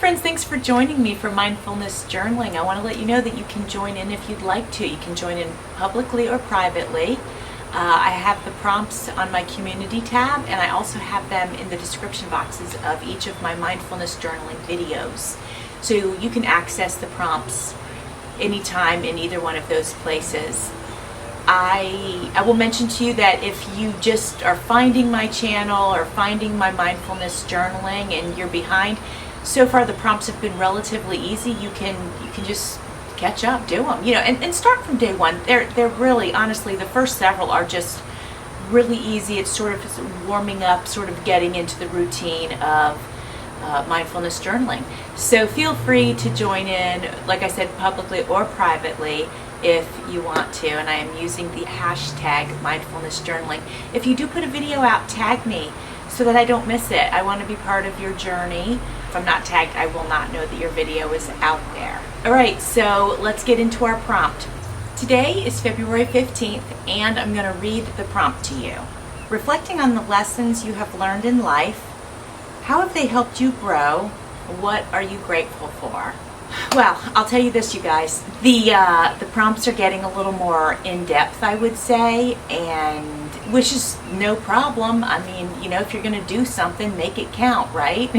friends, thanks for joining me for mindfulness journaling. I want to let you know that you can join in if you'd like to. You can join in publicly or privately. I have the prompts on my community tab, and I also have them in the description boxes of each of my mindfulness journaling videos. So you can access the prompts anytime in either one of those places. I will mention to you that if you just are finding my channel or finding my mindfulness journaling and you're behind, so far the prompts have been relatively easy. You can just catch up, do them, and start from day one. They're really, honestly, the first several are just really easy. It's sort of warming up, sort of getting into the routine of mindfulness journaling. So feel free to join in, like I said, publicly or privately if you want to, and I am using the hashtag mindfulness journaling. If you do put a video out, tag me so that I don't miss it. I want to be part of your journey. If I'm not tagged, I will not know that your video is out there. All right, so let's get into our prompt. Today is February 15th, and I'm going to read the prompt to you. Reflecting on the lessons you have learned in life, how have they helped you grow? What are you grateful for? Well, I'll tell you this, you guys. The prompts are getting a little more in-depth, I would say, and which is no problem. I mean, if you're going to do something, make it count, right?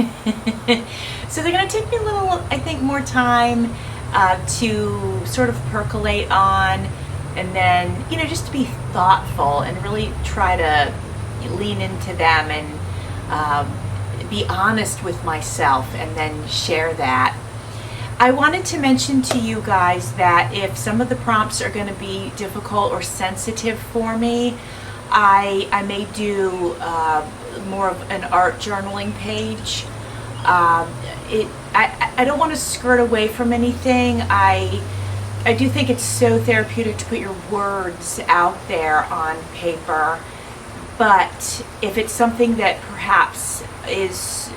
So they're going to take me a little, I think, more time to sort of percolate on, and then, just to be thoughtful and really try to lean into them and be honest with myself and then share that. I wanted to mention to you guys that if some of the prompts are going to be difficult or sensitive for me, I may do more of an art journaling page. I don't want to skirt away from anything. I do think it's so therapeutic to put your words out there on paper, but if it's something that perhaps is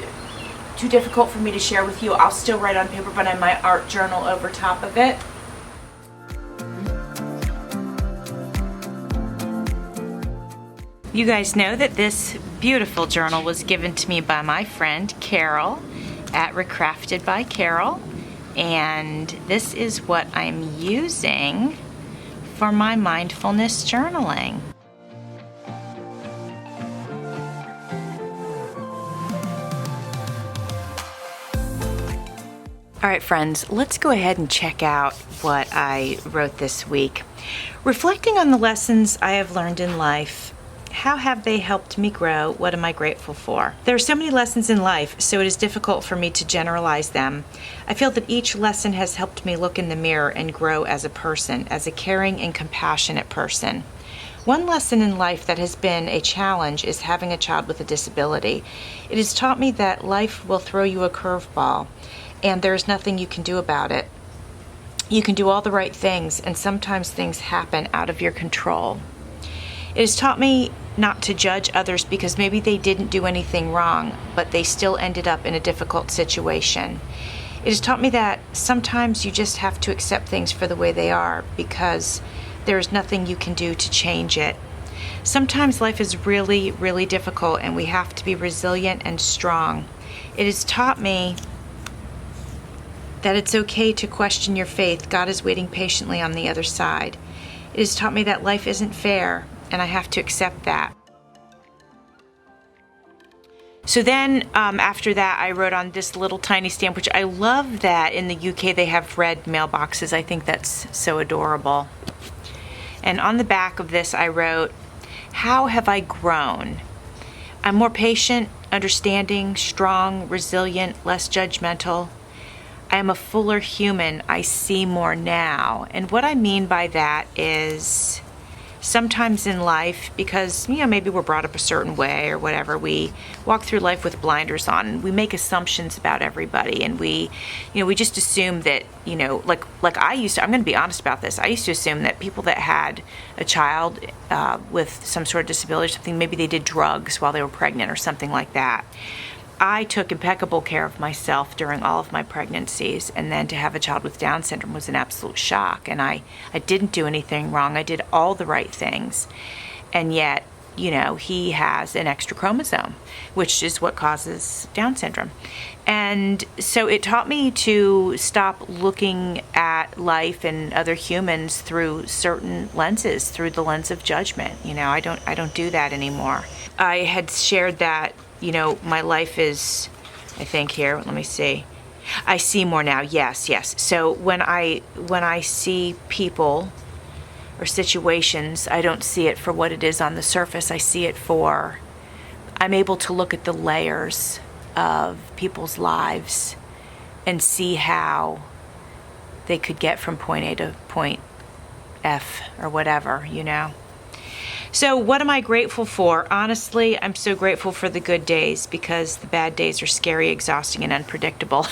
too difficult for me to share with you, I'll still write on paper, but I might art journal over top of it. You guys know that this beautiful journal was given to me by my friend Carol at Recrafted by Carol, and this is what I'm using for my mindfulness journaling. All right, friends, let's go ahead and check out what I wrote this week. Reflecting on the lessons I have learned in life, how have they helped me grow? What am I grateful for? There are so many lessons in life, so it is difficult for me to generalize them. I feel that each lesson has helped me look in the mirror and grow as a person, as a caring and compassionate person. One lesson in life that has been a challenge is having a child with a disability. It has taught me that life will throw you a curveball, and there's nothing you can do about it. You can do all the right things, and sometimes things happen out of your control. It has taught me not to judge others because maybe they didn't do anything wrong, but they still ended up in a difficult situation. It has taught me that sometimes you just have to accept things for the way they are because there is nothing you can do to change it. Sometimes life is really, really difficult, and we have to be resilient and strong. It has taught me that it's okay to question your faith. God is waiting patiently on the other side. It has taught me that life isn't fair, and I have to accept that. So then after that, I wrote on this little tiny stamp, which I love that in the UK they have red mailboxes. I think that's so adorable. And on the back of this, I wrote, how have I grown? I'm more patient, understanding, strong, resilient, less judgmental. I am a fuller human. I see more now. And what I mean by that is sometimes in life, because maybe we're brought up a certain way or whatever, we walk through life with blinders on, and we make assumptions about everybody, and we just assume that, like I used to. I'm going to be honest about this. I used to assume that people that had a child with some sort of disability or something, maybe they did drugs while they were pregnant or something like that. I took impeccable care of myself during all of my pregnancies, and then to have a child with Down syndrome was an absolute shock. And I didn't do anything wrong. I did all the right things. And yet he has an extra chromosome, which is what causes Down syndrome. And so it taught me to stop looking at life and other humans through certain lenses, through the lens of judgment. I don't do that anymore. I had shared that, my life is, I think here, let me see. I see more now. Yes. So when I see people or situations, I don't see it for what it is on the surface. I see it for, I'm able to look at the layers of people's lives and see how they could get from point A to point F or whatever. So what am I grateful for? Honestly, I'm so grateful for the good days, because the bad days are scary, exhausting, and unpredictable.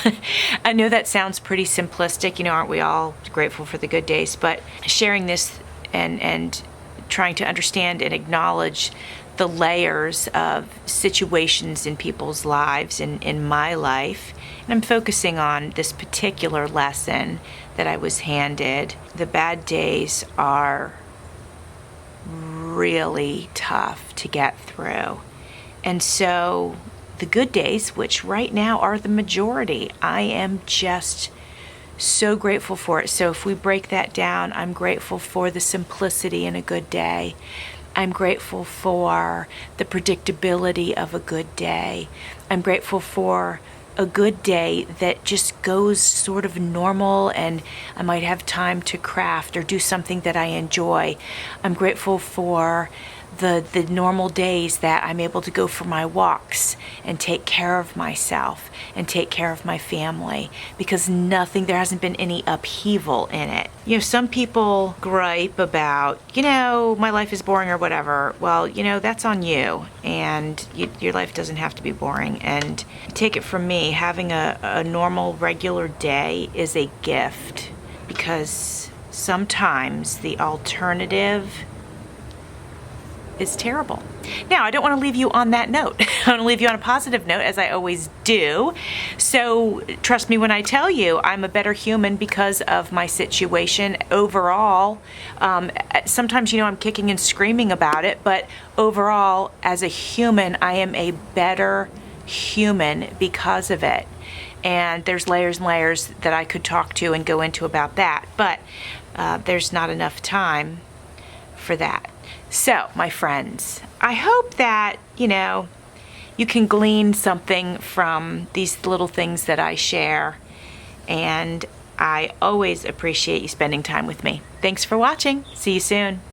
I know that sounds pretty simplistic, aren't we all grateful for the good days? But sharing this and trying to understand and acknowledge the layers of situations in people's lives and in my life. And I'm focusing on this particular lesson that I was handed. The bad days are really tough to get through. And so the good days, which right now are the majority, I am just so grateful for it. So if we break that down, I'm grateful for the simplicity in a good day. I'm grateful for the predictability of a good day. I'm grateful for a good day that just goes sort of normal, and I might have time to craft or do something that I enjoy. I'm grateful for the normal days that I'm able to go for my walks and take care of myself and take care of my family, because there hasn't been any upheaval in it. Some people gripe about, my life is boring or whatever. Well, that's on you, and your life doesn't have to be boring. And take it from me, having a normal, regular day is a gift, because sometimes the alternative is terrible. Now, I don't want to leave you on that note. I want to leave you on a positive note, as I always do. So trust me when I tell you, I'm a better human because of my situation overall. Sometimes, I'm kicking and screaming about it, but overall, as a human, I am a better human because of it. And there's layers and layers that I could talk to and go into about that, but there's not enough time for that. So, my friends, I hope that, you can glean something from these little things that I share. And I always appreciate you spending time with me. Thanks for watching. See you soon.